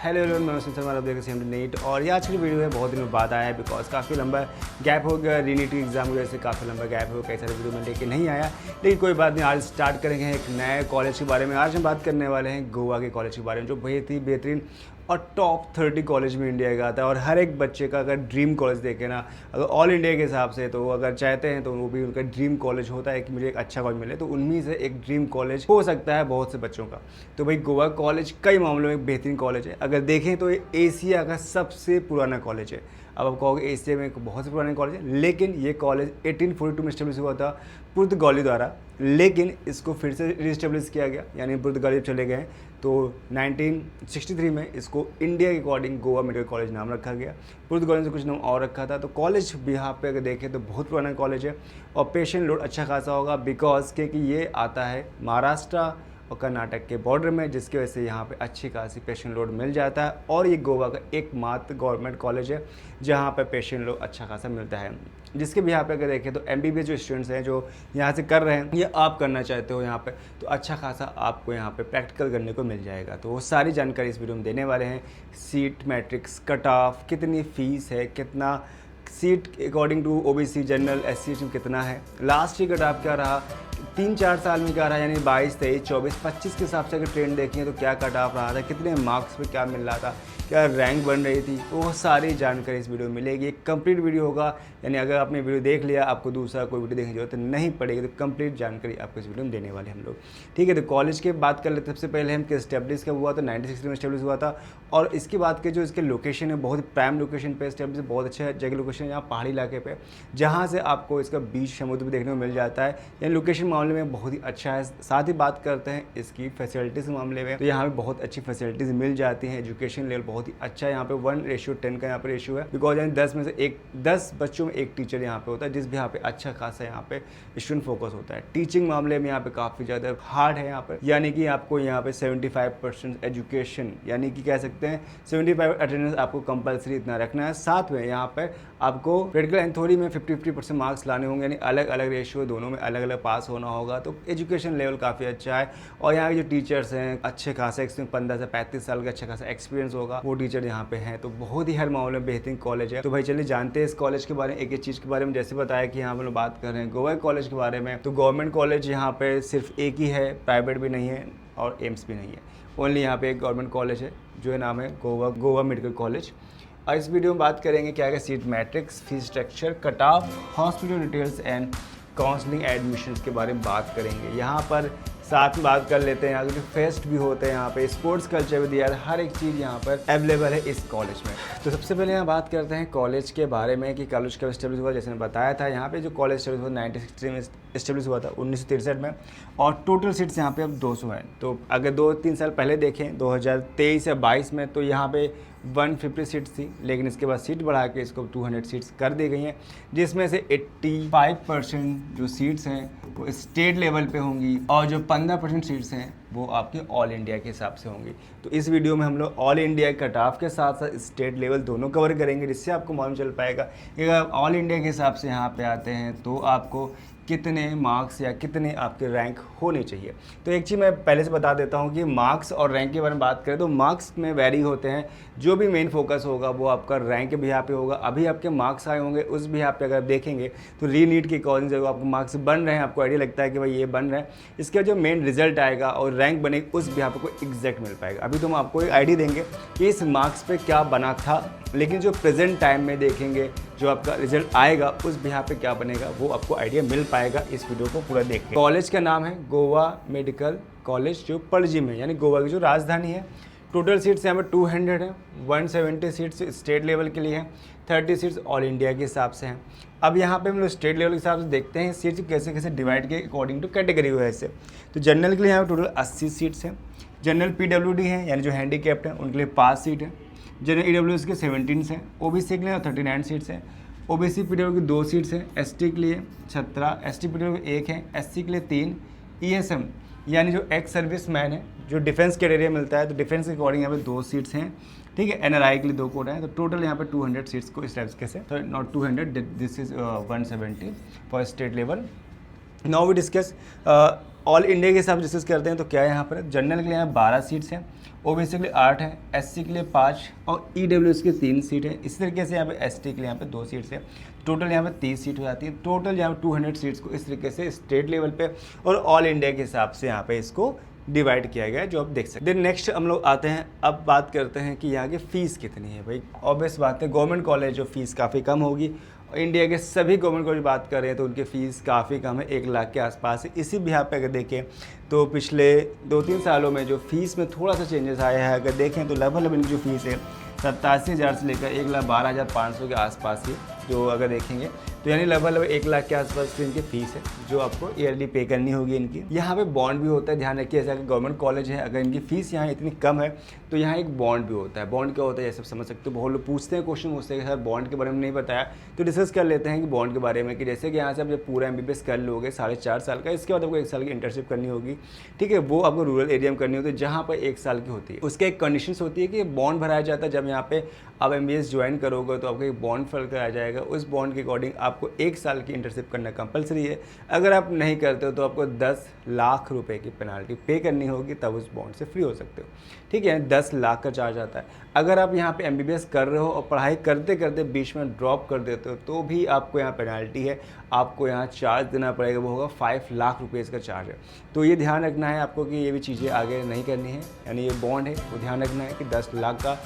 Hello everyone, मैं वसंत शर्मा, आप देख रहे हैं नीट। और ये आज की वीडियो है बहुत दिनों बाद आया है बिकॉज काफ़ी लंबा गैप हो गया। रीनीट की एग्जाम की वजह से काफ़ी लंबा गैप हो गया, कई सारे वीडियो में लेके नहीं आया, लेकिन कोई बात नहीं। आज स्टार्ट करेंगे एक नए कॉलेज के बारे में। आज हम बात करने वाले हैं गोवा के कॉलेज के बारे में, जो बहुत ही बेहतरीन और टॉप 30 कॉलेज में इंडिया का आता है। और हर एक बच्चे का अगर ड्रीम कॉलेज देखे ना, अगर ऑल इंडिया के हिसाब से, तो अगर चाहते हैं तो वो भी उनका ड्रीम कॉलेज होता है कि मुझे एक अच्छा कॉलेज मिले, तो उनमें से एक ड्रीम कॉलेज हो सकता है बहुत से बच्चों का। तो भाई गोवा कॉलेज कई मामलों में एक बेहतरीन कॉलेज है। अगर देखें तो ये एशिया का सबसे पुराना कॉलेज है। अब आप कहोगे एशिया में बहुत से पुराने कॉलेज है, लेकिन ये कॉलेज 1842 में इस्टेब्लिश हुआ था पुर्तगाली द्वारा, लेकिन इसको फिर से रिस्टेब्लिश किया गया। यानी पुर्तगाली चले गए तो 1963 में इसको इंडिया के अकॉर्डिंग गोवा मेडिकल कॉलेज नाम रखा गया। पुर्तगाली से कुछ नाम और रखा था। तो कॉलेज भी यहाँ पे अगर देखें तो बहुत पुराना कॉलेज है और पेशेंट लोड अच्छा खासा होगा बिकॉज क्योंकि ये आता है महाराष्ट्र और कर्नाटक के बॉर्डर में, जिसकी वजह से यहाँ पे अच्छी खासी पेशेंट लोड मिल जाता है। और ये गोवा का एकमात्र गवर्नमेंट कॉलेज है जहाँ पे पेशेंट लोड अच्छा खासा मिलता है। जिसके भी यहाँ पे अगर देखें तो MBBS जो स्टूडेंट्स हैं जो यहाँ से कर रहे हैं, ये आप करना चाहते हो यहाँ पे, तो अच्छा खासा आपको यहाँ पे प्रैक्टिकल करने को मिल जाएगा। तो वो सारी जानकारी इस वीडियो में देने वाले हैं। सीट मैट्रिक्स, कट ऑफ, कितनी फ़ीस है, कितना seat according to OBC general SC में कितना है, लास्ट कट ऑफ क्या रहा, 3-4 साल में क्या रहा, यानी 22, 23, 24, 25 के हिसाब से अगर ट्रेंड देखें तो क्या कट ऑफ रहा था, कितने मार्क्स पे क्या मिल रहा था, क्या रैंक बन रही थी, वो सारी जानकारी इस वीडियो में मिलेगी। एक कंप्लीट वीडियो होगा, यानी अगर आपने वीडियो देख लिया, आपको दूसरा कोई वीडियो देखने की जरूरत नहीं पड़ेगी। तो कंप्लीट जानकारी आपको इस वीडियो में देने वाले हम लोग, ठीक है। तो कॉलेज की बात कर लेते हैं। सबसे पहले हम स्टैब्लिश कब हुआ था, 1960 में स्टैब्लिश हुआ था। और इसकी बात करें जो इसके लोकेशन है, बहुत ही प्राइम लोकेशन पे स्टैब्लिश, बहुत अच्छा जगह लोकेशन है यहाँ पहाड़ी इलाके पे, जहाँ से आपको इसका बीच समुद्र भी देखने को मिल जाता है। यानी लोकेशन मामले में बहुत ही अच्छा है। साथ ही बात करते हैं इसकी फैसिलिटीज़ के मामले में, तो यहाँ पे बहुत अच्छी फैसिलिटीज़ मिल जाती हैं। एजुकेशन लेवल बहुत ही अच्छा है। यहाँ पे 1:10 का यहाँ पे रेशियो है बिकॉज यानी 10 में से 10 बच्चों में एक टीचर यहाँ पे होता है, जिस भी यहाँ पे अच्छा खासा यहाँ पे स्टूडेंट फोकस होता है। टीचिंग मामले में यहाँ पे काफ़ी ज़्यादा हार्ड है यहाँ पर, यानी कि आपको यहाँ पे 75% एजुकेशन, यानी कि कह सकते हैं 75 अटेंडेंस आपको कंपलसरी इतना रखना है। साथ में यहाँ पर आपको प्रैक्टिकल एंड थ्योरी में 50-50% मार्क्स लाने होंगे, यानी अलग अलग रेशियो, दोनों में अलग अलग पास होना होगा। तो एजुकेशन लेवल काफ़ी अच्छा है। और यहाँ के जो टीचर्स हैं अच्छे खासे 15 से 35 साल का अच्छा खासा एक्सपीरियंस होगा, वो टीचर यहाँ पे हैं। तो बहुत ही हर मामले में बेहतरीन कॉलेज है। तो भाई चलिए जानते हैं इस कॉलेज के बारे में, एक एक चीज़ के बारे में। जैसे बताया कि यहाँ हम लोग बात कर रहे हैं गोवा कॉलेज के बारे में, तो गवर्नमेंट कॉलेज यहाँ पे सिर्फ एक ही है, प्राइवेट भी नहीं है और एम्स भी नहीं है। ओनली यहाँ पे एक गवर्नमेंट कॉलेज है जो नाम है गोवा मेडिकल कॉलेज। और इस वीडियो में बात करेंगे क्या है seat matrix, fees structure, cut off, hospital details and counselling admission के बारे में बात करेंगे। यहाँ पर साथ में बात कर लेते हैं यहाँ के फेस्ट भी होते हैं, यहाँ पे स्पोर्ट्स कल्चर भी दिया है, हर एक चीज़ यहाँ पर अवेलेबल है इस कॉलेज में। तो सबसे पहले यहाँ बात करते हैं कॉलेज के बारे में कि कॉलेज कब स्टेब्लिश हुआ। जैसे मैंने बताया था, यहाँ पे जो कॉलेज स्टेब्लिश हुआ 1960 में स्टेब्लिश हुआ था, 1963 में। और टोटल सीट्स यहाँ पे अब 200 हैं। तो अगर 2-3 साल पहले देखें 2023 या 22 में, तो यहाँ पे 150 सीट्स थी, लेकिन इसके बाद सीट बढ़ा के इसको 200 सीट्स कर दी गई हैं, जिसमें से 85% जो सीट्स हैं वो स्टेट लेवल पे होंगी और जो 15% सीट्स हैं वो आपके ऑल इंडिया के हिसाब से होंगी। तो इस वीडियो में हम लोग ऑल इंडिया कट ऑफ के साथ साथ स्टेट लेवल दोनों कवर करेंगे, जिससे आपको मालूम चल पाएगा कि अगर आप ऑल इंडिया के हिसाब से यहाँ पे आते हैं तो आपको कितने मार्क्स या कितने आपके रैंक होने चाहिए। तो एक चीज़ मैं पहले से बता देता हूँ कि मार्क्स और रैंक के बारे में बात करें तो मार्क्स में वेरी होते हैं। जो भी मेन फोकस होगा वो आपका रैंक भी यहाँ पे होगा। अभी आपके मार्क्स आए होंगे, उस भी यहाँ पे अगर देखेंगे तो रीनीट के अकॉर्डिंग जो आपको मार्क्स बन रहे हैं, आपको आइडिया लगता है कि भाई ये बन रहे हैं, इसका जो मेन रिजल्ट आएगा और रैंक बनेगी उस भी आपको एग्जैक्ट मिल पाएगा। अभी तो हम आपको एक आइडिया देंगे कि इस मार्क्स पर क्या बना था, लेकिन जो प्रेजेंट टाइम में देखेंगे जो आपका रिजल्ट आएगा उस बिहार पे क्या बनेगा वो आपको आइडिया मिल पाएगा इस वीडियो को पूरा देख के। कॉलेज का नाम है गोवा मेडिकल कॉलेज, जो पणजी में, यानी गोवा की जो राजधानी है। टोटल सीट्स यहाँ पर 200 है, 170 सीट्स स्टेट लेवल के लिए हैं, 30 सीट्स ऑल इंडिया के हिसाब से हैं। अब यहाँ पे हम लोग स्टेट लेवल के हिसाब से देखते हैं सीट्स कैसे कैसे डिवाइड के अकॉर्डिंग टू कैटेगरी हुआ है इससे। तो जनरल के लिए यहाँ पर टोटल 80 सीट्स हैं। जनरल PWD हैं, यानी जो हैंडीकैप्ड हैं उनके लिए 5 सीट है। जनरल EWS के 17 हैं, OBC के लिए 39 सीट्स हैं, OBC PWD की 2 सीट्स हैं, ST के लिए 16, ST PWD के 1 है, SC के लिए 3, ESM यानी जो एक्स सर्विस मैन है, जो डिफेंस कैटेगरी मिलता है, तो डिफेंस के अकॉर्डिंग यहाँ पे 2 सीट्स हैं, ठीक है। NRI के लिए 2 कोटा हैं। तो टोटल यहाँ पे 200 सीट्स को इस टाइप से, तो not 200, this is 170 for state level. Now we discuss all India के हिसाब से डिस्कस करते हैं। तो क्या है यहाँ पर जनरल के लिए यहाँ 12 सीट्स हैं, ओबीसी के लिए 8 है, एससी के लिए 5 और ईडब्ल्यूएस की 3 सीट है। इसी तरीके से यहाँ पे एसटी के लिए यहाँ पे 2 सीट्स है। टोटल यहाँ पे 30 सीट हो जाती है। टोटल यहाँ पे 200 सीट्स को इस तरीके से स्टेट लेवल पे और ऑल इंडिया के हिसाब से यहाँ पे इसको डिवाइड किया गया है, जो आप देख सकते हैं। देन नेक्स्ट हम लोग आते हैं, अब बात करते हैं कि यहाँ की फ़ीस कितनी है। भाई ऑब्वियस बात है, गवर्नमेंट कॉलेज जो फ़ीस काफ़ी कम होगी। इंडिया के सभी गवर्नमेंट कॉलेज बात कर रहे हैं तो उनकी फ़ीस काफ़ी कम है, 1 लाख के आसपास है। इसी बिहार पे अगर देखें तो पिछले 2-3 सालों में जो फ़ीस में थोड़ा सा चेंजेस आया है। अगर देखें तो लगभग इनकी जो फ़ीस है 87,000 से लेकर 1,12,500 के आसपास ही, जो अगर देखेंगे तो यानी लगभग 1 लाख के आसपास की इनकी फ़ीस है, जो आपको ईयरली पे करनी होगी इनकी। यहाँ पे बॉन्ड भी होता है, ध्यान रखिए। ऐसा कि गवर्नमेंट कॉलेज है, अगर इनकी फ़ीस यहाँ इतनी कम है तो यहाँ एक बॉन्ड भी होता है। बॉन्ड क्या होता है ये सब समझ सकते हो। बहुत लोग पूछते हैं, क्वेश्चन पूछते हैं कि सर बॉन्ड के बारे में नहीं बताया, तो डिस्कस कर लेते हैं कि बॉन्ड के बारे में। कि जैसे कि यहाँ से आप जब पूरा MBBS कर लोगे 4.5 साल का, इसके बाद आपको 1 साल की इंटर्नशिप करनी होगी, ठीक है। वो आपको रूरल एरिया में करनी होती है जहाँ पर 1 साल की होती है। उसके एक कंडीशंस होती है कि बॉन्ड भराया जाता है। जब यहाँ पे आप MBBS ज्वाइन करोगे तो आपको एक बॉन्ड फिल कराया जाएगा। उस बॉन्ड के अकॉर्डिंग आपको 1 साल की इंटर्नशिप करना कंपलसरी है। अगर आप नहीं करते हो तो आपको 10 लाख रुपए की पेनाल्टी पे करनी होगी, तब उस बॉन्ड से फ्री हो सकते हो, ठीक है। 10 लाख का चार्ज आता है। अगर आप यहाँ पे MBBS कर रहे हो और पढ़ाई करते करते बीच में ड्रॉप कर देते हो तो भी आपको यहाँ पेनाल्टी है, आपको यहाँ चार्ज देना पड़ेगा। वो होगा 5 लाख रुपये इसका चार्ज है। तो ये ध्यान रखना है आपको कि ये भी चीज़ें आगे नहीं करनी है। यानी ये बॉन्ड है, वो ध्यान रखना है कि 10 लाख का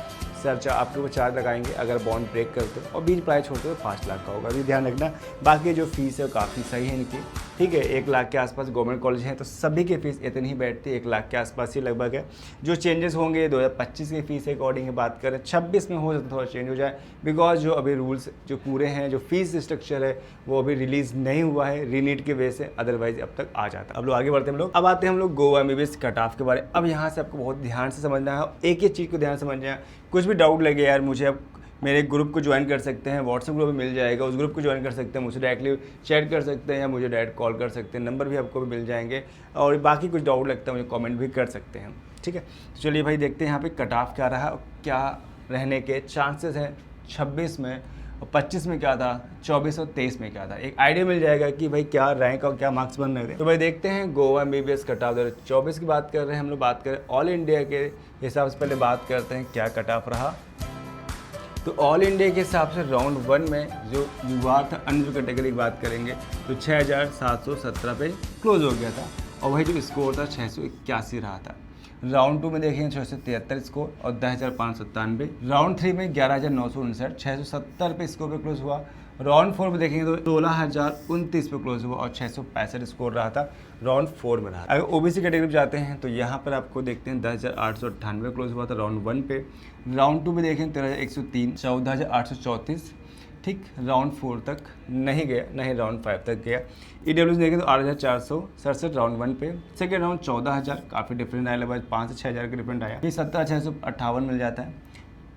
सर आपके ऊपर चार्ज लगाएंगे अगर बॉन्ड ब्रेक करते हो, और बीच प्राइस छोड़ते हो 5 लाख का होगा। ये ध्यान रखना। बाकी जो फीस है वो काफ़ी सही है इनकी, ठीक है। 1 लाख के आसपास गवर्नमेंट कॉलेज है तो सभी की फ़ीस इतनी ही बैठती है, 1 लाख के आसपास ही लगभग है। जो चेंजेस होंगे 2025 की फ़ीस के अकॉर्डिंग बात करें, 26 में हो सकता थोड़ा चेंज हो जाए, बिकॉज जो अभी रूल्स जो पूरे हैं, जो फीस स्ट्रक्चर है वो अभी रिलीज़ नहीं हुआ है रीनीट की वजह से, अदरवाइज अब तक आ जाता। अब लोग आगे बढ़ते हैं। अब आते हैं हम लोग गोवा MBBS कट ऑफ के बारे। अब यहाँ से आपको बहुत ध्यान से समझना है, एक चीज़ को ध्यान से समझना है। कुछ भी डाउट लगे यार मुझे, अब मेरे ग्रुप को ज्वाइन कर सकते हैं, व्हाट्सएप ग्रुप मिल जाएगा, उस ग्रुप को ज्वाइन कर सकते हैं, मुझे डायरेक्टली चैट कर सकते हैं या मुझे डायरेक्ट कॉल कर सकते हैं, नंबर भी आपको भी मिल जाएंगे। और बाकी कुछ डाउट लगता है मुझे कमेंट भी कर सकते हैं, ठीक है। तो चलिए भाई देखते हैं यहाँ पे कट ऑफ क्या रहा, क्या रहने के चांसेस हैं 26 में, और 25 में क्या था, 24 और 23 में क्या था। एक आइडिया मिल जाएगा कि भाई क्या रैंक और क्या मार्क्स बन रहे थे। तो भाई देखते हैं गोवा MBBS कट ऑफ 2024 की बात कर रहे हैं हम लोग। बात करें ऑल इंडिया के हिसाब से, पहले बात करते हैं क्या कट ऑफ रहा। तो ऑल इंडिया के हिसाब से राउंड 1 में जो युवा था, अन्य जो कैटेगरी की बात करेंगे तो 6,717 पे क्लोज हो गया था, और वही जो स्कोर था 681 रहा था। राउंड 2 में देखेंगे 673 स्कोर और 10,597। राउंड 3 में 11,959, 670 पे स्कोर पे क्लोज हुआ। राउंड 4 में देखेंगे तो 16,029 पे क्लोज हुआ और 665 स्कोर रहा था, राउंड 4 में रहा। अगर OBC कैटेगरी में जाते हैं तो यहाँ पर आपको देखते हैं 10,898 क्लोज हुआ था राउंड 1 पे। राउंड 2 में देखें 13,103, 14,834, ठीक। राउंड 4 तक नहीं गया, नहीं राउंड 5 तक गया। EWS देखें तो 8,467 राउंड 1 पे। सेकेंड राउंड 14,000, काफ़ी डिफरेंट आया, लगभग 5 से 6,000 का डिफरेंट आया। ये 17,658 मिल जाता है।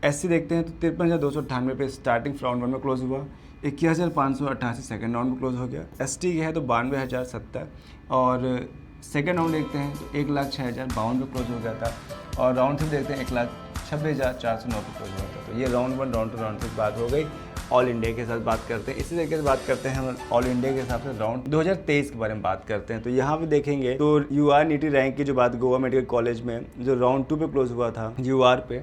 SC देखते हैं तो 53,298 पे स्टार्टिंग राउंड 1 में क्लोज हुआ, 21,588 सेकेंड राउंड में क्लोज हो गया। ST के है तो 92,070, और सेकेंड राउंड देखते हैं तो 1,06,052 पे क्लोज हो गया था, और राउंड 3 देखते हैं 1,26,409 पे क्लोज हुआ था। तो ये राउंड 1, राउंड 2, राउंड 3 बात हो गई। ऑल इंडिया के साथ बात करते हैं, इसी तरीके से बात करते हैं हम ऑल इंडिया के हिसाब से राउंड 2023 के बारे में बात करते हैं। तो यहाँ पे देखेंगे तो UR नीटी रैंक की जो बात गोवा मेडिकल कॉलेज में जो राउंड 2 पे क्लोज हुआ था UR पे,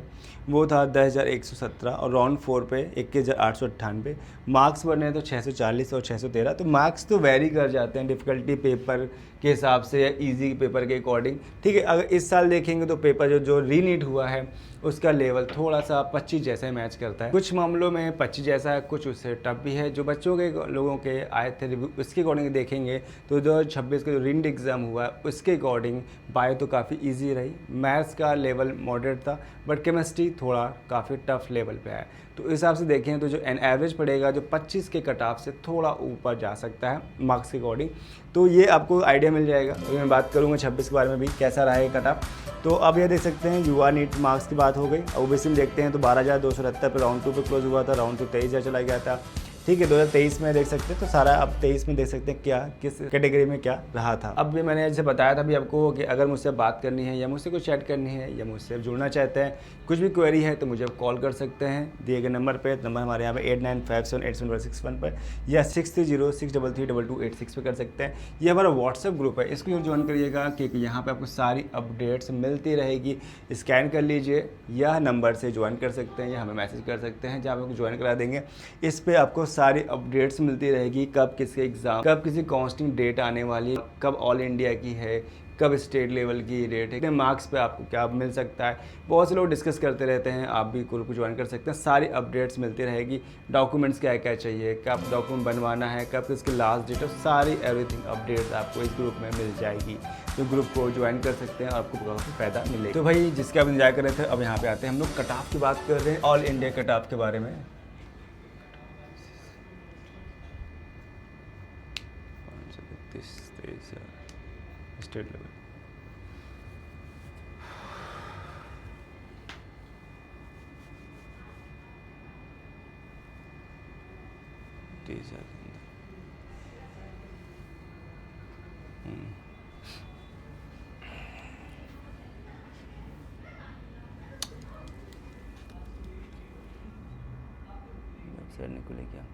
वो था 10,117, और राउंड 4 पे 21,898। मार्क्स बने तो 640 और 613। तो मार्क्स तो वेरी कर जाते हैं डिफ़िकल्टी पेपर के हिसाब से या इजी पेपर के अकॉर्डिंग, ठीक है। अगर इस साल देखेंगे तो पेपर जो रीनीट हुआ है उसका लेवल थोड़ा सा 25 जैसा ही मैच करता है। कुछ मामलों में 25 जैसा है, कुछ उससे टफ भी है। जो बच्चों के लोगों के आए थे रिव्यू, उसके अकॉर्डिंग देखेंगे तो 2026 का जो रीनीट एग्ज़ाम हुआ उसके अकॉर्डिंग बायो तो काफ़ी ईजी रही, मैथ्स का लेवल मॉडरेट था, बट केमिस्ट्री थोड़ा काफ़ी टफ लेवल पे है। तो इस हिसाब से देखें तो जो एन एवरेज पड़ेगा जो 25 के कट ऑफ से थोड़ा ऊपर जा सकता है मार्क्स के अकॉर्डिंग। तो ये आपको आइडिया मिल जाएगा। तो मैं बात करूँगा 26 के बारे में भी कैसा रहा है कट ऑफ। तो अब ये देख सकते हैं युवा नीट मार्क्स की बात हो गई। OBC में देखते हैं तो 12,278 पे राउंड 2 पे क्लोज हुआ था, राउंड 2 23,000 चला गया था। ठीक है। 2023 में देख सकते हैं, तो सारा अब 23 में देख सकते हैं क्या किस कैटेगरी में क्या रहा था। अब भी मैंने जैसे बताया था भी आपको कि अगर मुझसे बात करनी है या मुझसे कुछ चैट करनी है या मुझसे जुड़ना चाहते हैं, कुछ भी क्वेरी है तो मुझे कॉल कर सकते हैं दिए गए नंबर पे। नंबर हमारे यहाँ पे 89578761 पर या 6306332286 पे कर सकते हैं। ये हमारा व्हाट्सएप ग्रुप है, इसको ज्वाइन करिएगा क्योंकि यहाँ पे आपको सारी अपडेट्स मिलती रहेगी। स्कैन कर लीजिए या नंबर से ज्वाइन कर सकते हैं या हमें मैसेज कर सकते हैं, जहाँ पे ज्वाइन करा देंगे। इस पर आपको सारी अपडेट्स मिलती रहेगी, कब किसके एग्ज़ाम, कब किसी काउंसलिंग डेट आने वाली, कब ऑल इंडिया की है, कब स्टेट लेवल की रेट है, कितने मार्क्स पे आपको क्या मिल सकता है। बहुत से लोग डिस्कस करते रहते हैं, आप भी ग्रुप को ज्वाइन कर सकते हैं। सारी अपडेट्स मिलती रहेगी, डॉक्यूमेंट्स क्या क्या चाहिए, कब डॉक्यूमेंट बनवाना है, कब किसकी लास्ट डेट है, सारी एवरीथिंग अपडेट्स आपको इस ग्रुप में मिल जाएगी। तो ग्रुप को ज्वाइन कर सकते हैं और आपको काफ़ी फ़ायदा मिलेगा। तो भाई जिसके आप इंजॉय कर रहे थे, अब यहाँ पे आते हैं हम लोग कट ऑफ की बात कर रहे हैं, ऑल इंडिया कट ऑफ के बारे में। स्टेट लेवल वेबसाइट नहीं खुले क्या?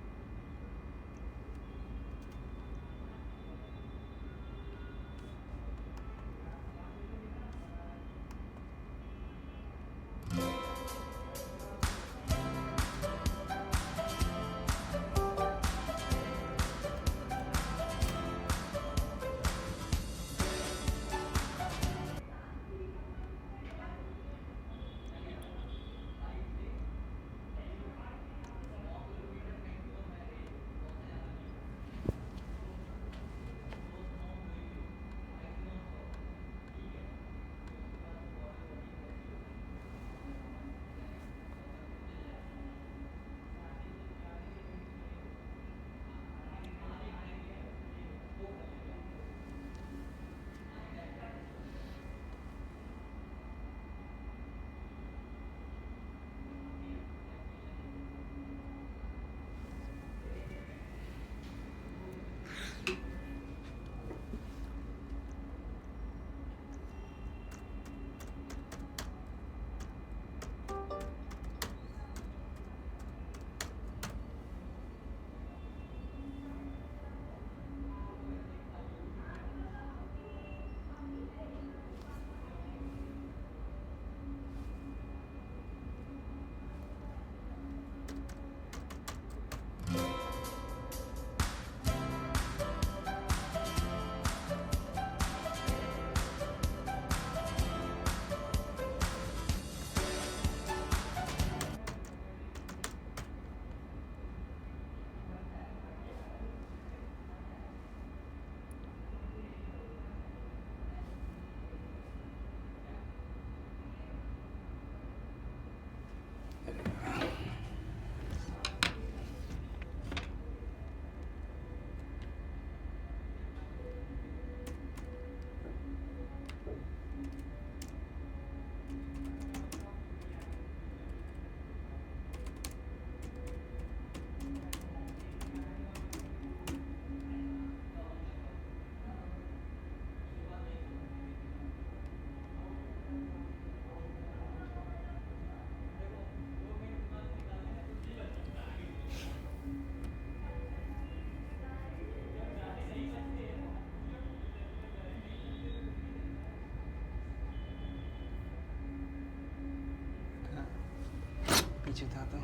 पीछे था तो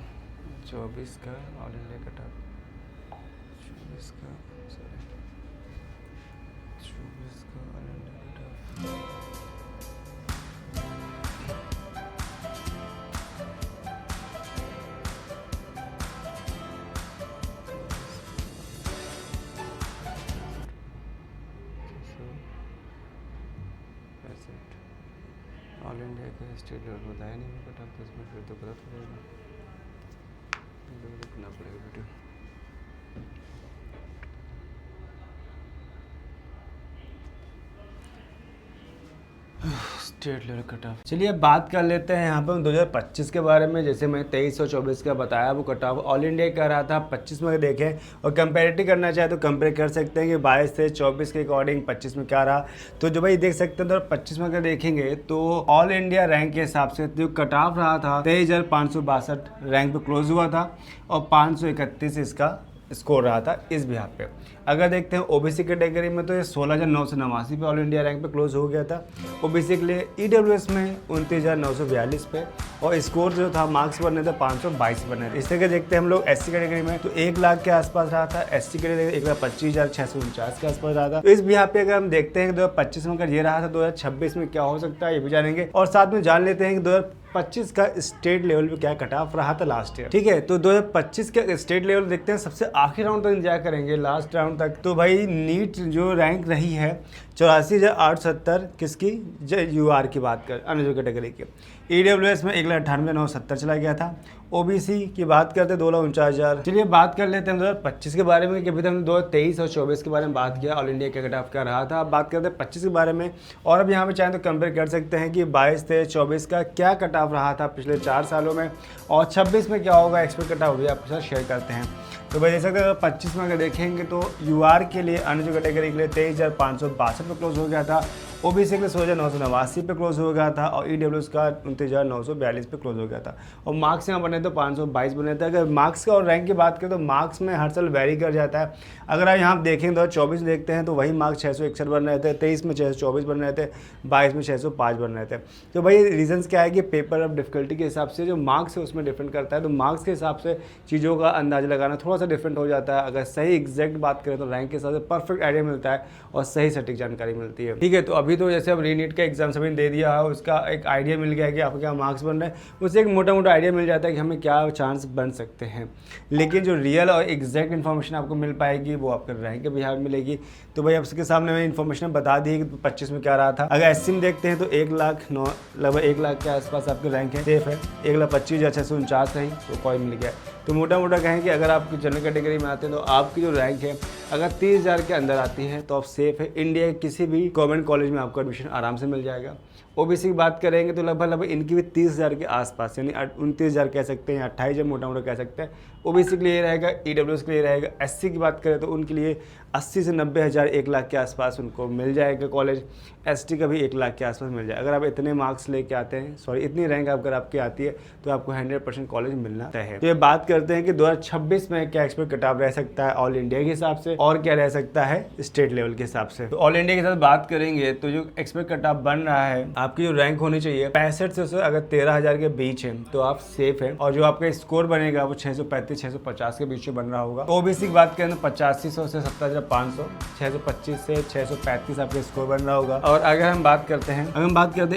24 का ऑल इंडिया कट ऑफ, 24 का सॉरी 24 का all India cut off. All India का स्टेट लेवल बताया नहीं मैं कट ऑफ, तो इसमें फिर तो गलत हो जाएगा, लिखना पड़ेगा video. State level cut off. चलिए अब बात कर लेते हैं यहाँ पर 2025 के बारे में। जैसे मैं 23 और 24 का बताया, वो कट ऑफ ऑल इंडिया का रहा था। 25 में देखें और कंपेरेटिव करना चाहे तो कंपेयर कर सकते हैं कि 22 से 24 के अकॉर्डिंग 25 में क्या रहा। तो जो भाई देख सकते हैं, तो 25 में अगर देखेंगे तो ऑल इंडिया रैंक के हिसाब से जो कट ऑफ रहा था 23,562 रैंक पे क्लोज हुआ था और 531 इसका स्कोर रहा था इस बिहार पे। अगर देखते हैं ओबीसी कैटेगरी में तो ये 16,989 पे ऑल इंडिया रैंक पे क्लोज हो गया था ओबीसी के लिए। ईडब्ल्यूएस में 29,942 पे और स्कोर जो था मार्क्स बने थे 522 बने थे। इस तरह देखते हैं हम लोग एससी कैटेगरी में तो 1 लाख के आसपास रहा था। एससी कैटेगरी 1,25,649 के आसपास रहा था। तो इस बिहार पे अगर हम देखते हैं 2025 में अगर ये रहा था 2026 में क्या हो सकता है ये भी जानेंगे और साथ में जान लेते हैं कि 2025 का स्टेट लेवल पे क्या कट ऑफ रहा था लास्ट ईयर। ठीक है, तो 2025 के स्टेट लेवल देखते हैं। सबसे आखिरी राउंड तक इंतजार करेंगे, लास्ट राउंड तक। तो भाई नीट जो रैंक रही है 84,870 किसकी, यूआर की बात कर अन्य कैटेगरी की। ईडब्ल्यूएस में 1,98,970 चला गया था। ओबीसी की बात करते हैं 2,49,000। चलिए बात कर लेते हैं 2025 के बारे में कि अभी तक हमने 2023 और 24 के बारे में बात किया, ऑल इंडिया का कट ऑफ क्या रहा था। अब बात करते हैं 25 के बारे में और अब यहाँ पे चाहें तो कंपेयर कर सकते हैं कि 22 से 24 का क्या कट ऑफ रहा था पिछले 4 सालों में और 26 में क्या होगा एक्सपेक्ट कट ऑफ भी आपके साथ शेयर करते हैं। तो भाई देख सकते हैं 25 में अगर देखेंगे तो यूआर के लिए अन्य जो कैटेगरी के लिए 23,562 पे क्लोज हो गया था। ओबीसी के लिए 16,989 पे क्लोज हो गया था और ईडब्ल्यूएस का 29,942 पे क्लोज हो गया था और मार्क्स यहाँ बने तो 522 बने थे। अगर मार्क्स का और रैंक की बात करें तो मार्क्स में हर साल वेरी कर जाता है। अगर आप यहाँ देखें 2024 देखते हैं तो वही मार्क्स 661 बन रहे थे, 23 में 624 बन रहे थे, 22 में 605 बन रहे थे। तो भाई रीजंस क्या है कि पेपर ऑफ डिफिकल्टी के हिसाब से जो मार्क्स है उसमें डिफरेंट करता है। तो मार्क्स के हिसाब से चीज़ों का अंदाजा लगाना थोड़ा सा डिफरेंट हो जाता है। अगर सही एग्जैक्ट बात करें तो रैंक के हिसाब से परफेक्ट आइडिया मिलता है और सही सटीक जानकारी मिलती है। ठीक है, तो अभी तो जैसे अब रीनीट का एग्जाम सभी ने दे दिया है, उसका एक आइडिया मिल गया कि आपका क्या मार्क्स बन रहे हैं, उससे एक मोटा मोटा आइडिया मिल जाता है कि हमें क्या चांस बन सकते हैं। लेकिन जो रियल और एग्जैक्ट इन्फॉर्मेशन आपको मिल पाएगी वो आपके रैंक के बिहार मिलेगी। तो भाई आपके सामने मैं इन्फॉर्मेशन बता दी कि 25 में क्या रहा था। अगर एससी में देखते हैं तो 1,09,000 लगभग 1 लाख के आसपास आपके रैंक है, सेफ है। 1,25,649 कहीं तो कॉइन मिल गया। तो मोटा मोटा कहें कि अगर आप जनरल कैटेगरी में आते हैं तो आपकी जो रैंक है अगर 30,000 के अंदर आती है तो आप सेफ है। इंडिया के किसी भी गवर्नमेंट कॉलेज में आपको एडमिशन आराम से मिल जाएगा। ओबीसी की बात करेंगे तो लगभग इनकी भी 30,000 के आसपास यानी 29,000 कह सकते हैं, 28,000 मोटा मोटा कह सकते हैं। ओबीसी के लिए रहेगा, ईडब्ल्यूएस के लिए रहेगा। एससी की बात करें तो उनके लिए 80 से 90,000 1 लाख के आसपास उनको मिल जाएगा कॉलेज। एसटी का भी 1 लाख के आसपास मिल जाए। अगर आप इतने मार्क्स लेके आते हैं, सॉरी इतनी रैंक अगर आपकी आती है तो आपको 100% कॉलेज मिलना तय है। तो ये बात करते हैं कि 2026 में क्या एक्सपेक्ट कट ऑफ रह सकता है ऑल इंडिया के हिसाब से और क्या रह सकता है स्टेट लेवल के हिसाब से। तो ऑल इंडिया के साथ बात करेंगे तो जो एक्सपेक्ट कट ऑफ बन रहा है, आपकी जो रैंक होनी चाहिए 65 से अगर 13,000 के बीच है तो आप सेफ है और जो आपका स्कोर बनेगा वो 635-650 के बीच में बन रहा होगा। ओबीसी की बात करें तो 8500 से 70,500, 625 से 635 आपका स्कोर बन रहा होगा। और अगर हम बात करते हैं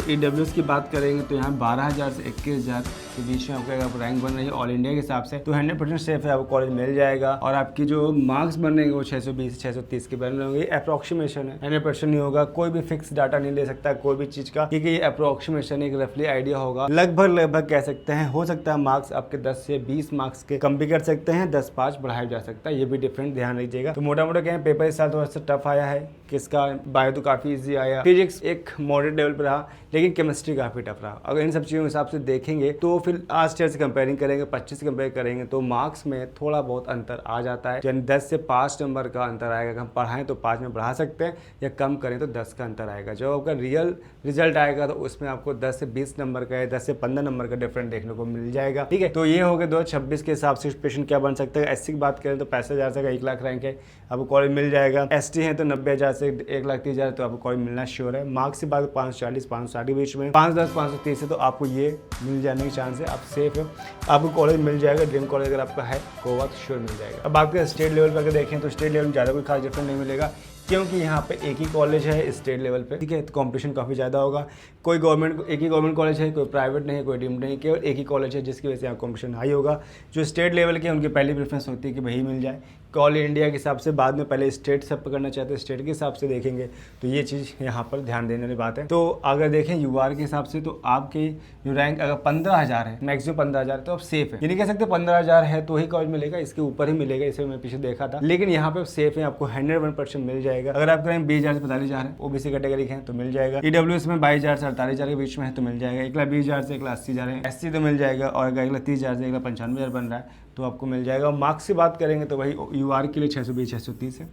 ईडब्ल्यूएस की बात करेंगे तो यहाँ 12,000 से 21,000 के बीच में आपका रैंक बन रही है ऑल इंडिया के हिसाब से, तो 100% सेफ है, आपको कॉलेज मिल जाएगा। और आपकी जो मार्क्स बन रहे हैं वो 620 से 630 के बन रहे होंगे। अप्रोक्सीमेशन है, 100% नहीं होगा, कोई भी फिक्स डाटा नहीं ले सकता कोई भी चीज का, क्योंकि ये अप्रोक्सीमेशन एक रफली आइडिया होगा। लगभग कह सकते हैं, हो सकता है मार्क्स आपके 10 से 20 मार्क्स के कम भी कर सकते हैं, 10-5 बढ़ाया जा सकता है, ये भी डिफरेंट ध्यान रखिएगा। तो मोटा मोटा कहें पेपर इस साल थोड़ा सा टफ आया है, किसका बायो तो काफी इजी आया, फिजिक्स एक मॉडरेट लेवल पर रहा, लेकिन केमिस्ट्री काफी टफ रहा। अगर इन सब चीजों के हिसाब से देखेंगे तो फिर लास्ट ईयर से कंपेयरिंग करेंगे, 25 से कंपेयर करेंगे तो मार्क्स में थोड़ा बहुत अंतर आ जाता है, यानी 10 से 5 नंबर का अंतर आएगा। अगर हम पढ़ाएं तो 5 में बढ़ा सकते हैं या कम करें तो 10 का अंतर आएगा। जब आपका रियल रिजल्ट आएगा तो उसमें आपको 10 से 20 नंबर का या 10 से 15 नंबर का डिफरेंट देखने को मिल जाएगा। ठीक है, तो ये हो गया 2026 के हिसाब से सिचुएशन क्या बन सकता है। एससी की बात करें तो 65,000 से 1 लाख रैंक है, आपको कॉलेज मिल जाएगा। एसटी है तो 90,000 से 1,30,000 तो आपको कॉलेज मिलना श्योर है। मार्क्स की बात 540-560 के बीच में, 510-530 है तो आपको ये मिल जाने की चांस है, आप सेफ है, आपको कॉलेज मिल जाएगा। ड्रीम कॉलेज अगर आपका है गोवा तो श्योर मिल जाएगा। अब आपके स्टेट लेवल पर अगर देखें तो स्टेट लेवल में ज़्यादा कोई खास डिफरेंस नहीं मिलेगा, क्योंकि यहाँ पे एक ही कॉलेज है स्टेट लेवल पे। ठीक है, तो कंपटीशन काफ़ी ज़्यादा होगा। कोई गवर्नमेंट, एक ही गवर्नमेंट कॉलेज है, कोई प्राइवेट नहीं है, कोई डीम्ड नहीं, केवल एक ही कॉलेज है, जिसकी वजह से यहाँ कंपटीशन हाई होगा। जो स्टेट लेवल के उनकी पहली प्रेफरेंस होती है कि वही मिल जाए। ऑल इंडिया के हिसाब से बाद में पहले स्टेट सब पकड़ना चाहते हैं, स्टेट के हिसाब से देखेंगे, तो ये चीज़ यहाँ पर ध्यान देने वाली बात है। तो अगर देखें यूआर के हिसाब से तो आपकी जो रैंक अगर 15,000 है, मैक्सिमम 15,000, तो आप सेफ है। ये नहीं कह सकते 15,000 है तो ही कॉलेज मिलेगा, इसके ऊपर ही मिलेगा, इसे मैं पीछे देखा था, लेकिन यहाँ पे सेफ है, आपको 101% मिल जाएगा। जाएगा। अगर आप करें 20,000 से 45,000 है, ओबीसी कैटेगरी के हैं तो मिल जाएगा। ईडब्ल्यूएस में 22,000 से 48,000 के बीच में है तो मिल जाएगा। 1,20,000 से 1,80,000 है, एससी तो मिल जाएगा। और अगर 1,30,000 से 1,95,000 बन रहा है तो आपको मिल जाएगा। मार्क्स की बात करेंगे तो वही यूआर के लिए 620 630 है,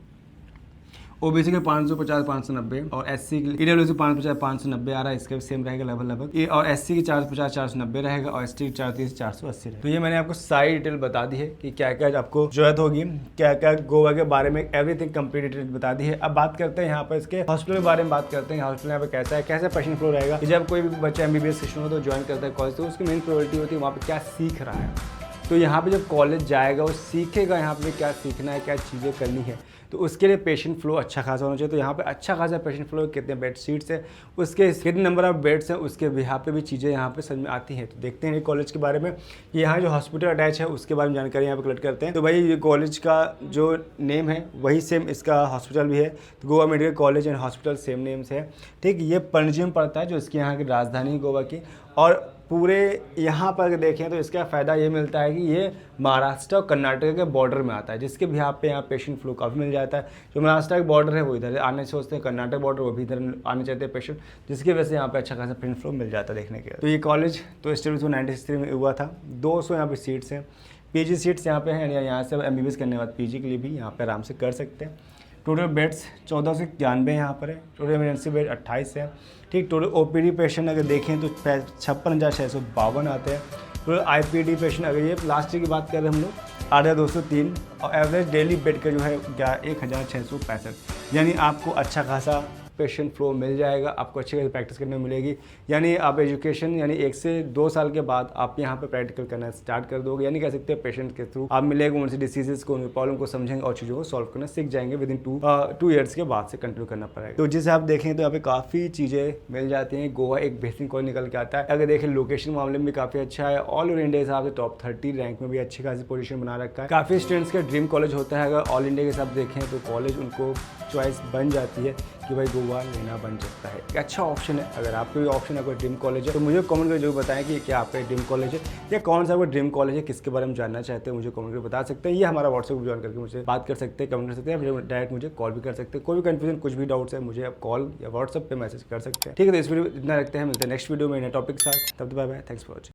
ओबीसी के 550 590 और एससी के लिए ईडब्ल्यूएस 550 590 आ रहा है, इसका भी सेम रहेगा लगभग। और एससी की 450 490 रहेगा और एसटी की 430 480 रहेगा। तो ये मैंने आपको सारी डिटेल बता दी है कि क्या क्या आपको जरूरत होगी, क्या क्या गोवा के बारे में एवरीथिंग कंप्लीट डिटेल बता दी है। अब बात करते हैं यहाँ पर इसके हॉस्पिटल के बारे में बात करते हैं। हॉस्पिटल यहाँ पे कैसा है, कैसा पेशेंट फ्लो रहेगा। जब कोई भी बच्चा एमबीबीएस सेशन हो तो ज्वाइन करता है कॉलेज, तो उसकी मेन प्रायोरिटी होती है वहाँ पे क्या सीख रहा है। तो यहाँ पे जब कॉलेज जाएगा वो सीखेगा यहाँ पे क्या सीखना है, क्या चीज़ें करनी है। तो उसके लिए पेशेंट फ्लो अच्छा खासा होना चाहिए। तो यहाँ पे अच्छा खासा पेशेंट फ्लो, कितने बेड सीट्स है, उसके कितने नंबर ऑफ बेड्स हैं, उसके यहाँ पे भी चीज़ें यहाँ पे समझ में आती हैं। तो देखते हैं कॉलेज के बारे में। यहाँ जो हॉस्पिटल अटैच है उसके बारे में जानकारी यहाँ पे कलेक्ट करते हैं। तो भाई ये कॉलेज का जो नेम है वही सेम इसका हॉस्पिटल भी है। तो Goa medical college and hospital same name से है, ठीक। ये पणजी में पड़ता है जो इसकी यहाँ की राजधानी है गोवा की। और पूरे यहाँ पर अगर देखें तो इसका फ़ायदा ये मिलता है कि ये महाराष्ट्र और कर्नाटक के बॉर्डर में आता है, जिसके भी यहाँ पेशेंट फ्लो काफ़ी मिल जाता है। जो महाराष्ट्र का बॉर्डर है वो इधर आने सोचते हैं, कर्नाटक बॉर्डर वो भी इधर आने चाहते हैं पेशेंट, जिसकी वजह से यहाँ पे अच्छा खासा पेशेंट फ्लो मिल जाता है देखने के। तो ये कॉलेज तो एस्टेब्लिश 1993 में हुआ था। 200 यहाँ पे सीट्स हैं, पीजी सीट्स यहाँ पे हैं। यहाँ से एमबीबीएस करने के बाद पीजी के लिए भी यहाँ पे आराम से कर सकते हैं। टोटल बेड्स 1491 यहाँ पर है। टोटल इमरजेंसी बेड 28 है, ठीक। टोटल ओपीडी पेशेंट अगर देखें तो 56,652 आते हैं। टोटल आईपीडी पेशेंट अगर ये लास्ट ईयर की बात कर रहे हैं हम लोग 8,203 और एवरेज डेली बेड का जो है 1,665, यानी आपको अच्छा खासा पेशेंट फ्लो मिल जाएगा। आपको अच्छी खासी प्रैक्टिस करने मिलेगी। यानी आप एजुकेशन यानी 1 से 2 साल के बाद आप यहाँ पे प्रैक्टिकल करना स्टार्ट कर दोगे। यानी कह सकते हैं पेशेंट के थ्रू आप मिलेंगे, उनसे डिसीजेस को, उनकी प्रॉब्लम को समझेंगे और चीज़ों को सॉल्व करना सीख जाएंगे। विद इन 2 ईयर्स के बाद से कंटिन्यू करना पड़ेगा। तो जिसे आप देखें तो यहाँ पे काफ़ी चीज़ें मिल जाती हैं। गोवा एक बेहतरीन कॉलेज निकल के आता है। अगर देखें लोकेशन मामले में भी काफ़ी अच्छा है। ऑल ओवर इंडिया के हिसाब से टॉप 30 रैंक में भी अच्छी खासी पोजीशन बना रखा है। काफ़ी स्टूडेंट्स का ड्रीम कॉलेज होता है। अगर ऑल इंडिया के हिसाब देखें तो कॉलेज उनको चॉइस बन जाती है कि भाई गोवा लेना बन सकता है। एक अच्छा ऑप्शन है। अगर आपको भी ऑप्शन है, कोई ड्रीम कॉलेज है तो मुझे कमेंट करके जरूर बताएं कि क्या आपका ड्रीम कॉलेज है या कौन सा आपका ड्रीम कॉलेज है, किसके बारे में जानना चाहते हैं मुझे कमेंट करके बता सकते हैं। ये हमारा व्हाट्सएप ज्वाइन करके मुझे बात कर सकते हैं, कमेंट कर सकते हैं, फिर डायरेक्ट मुझे कॉल भी कर सकते हैं। कोई भी कन्फ्यूजन, कुछ भी डाउट्स है मुझे आप कॉल या व्हाट्सएप पे मैसेज कर सकते हैं, ठीक है। तो इस वीडियो इतना रखते हैं, मिलते हैं नेक्स्ट वीडियो में नए टॉपिक के साथ। तब तक bye bye, thanks for watching.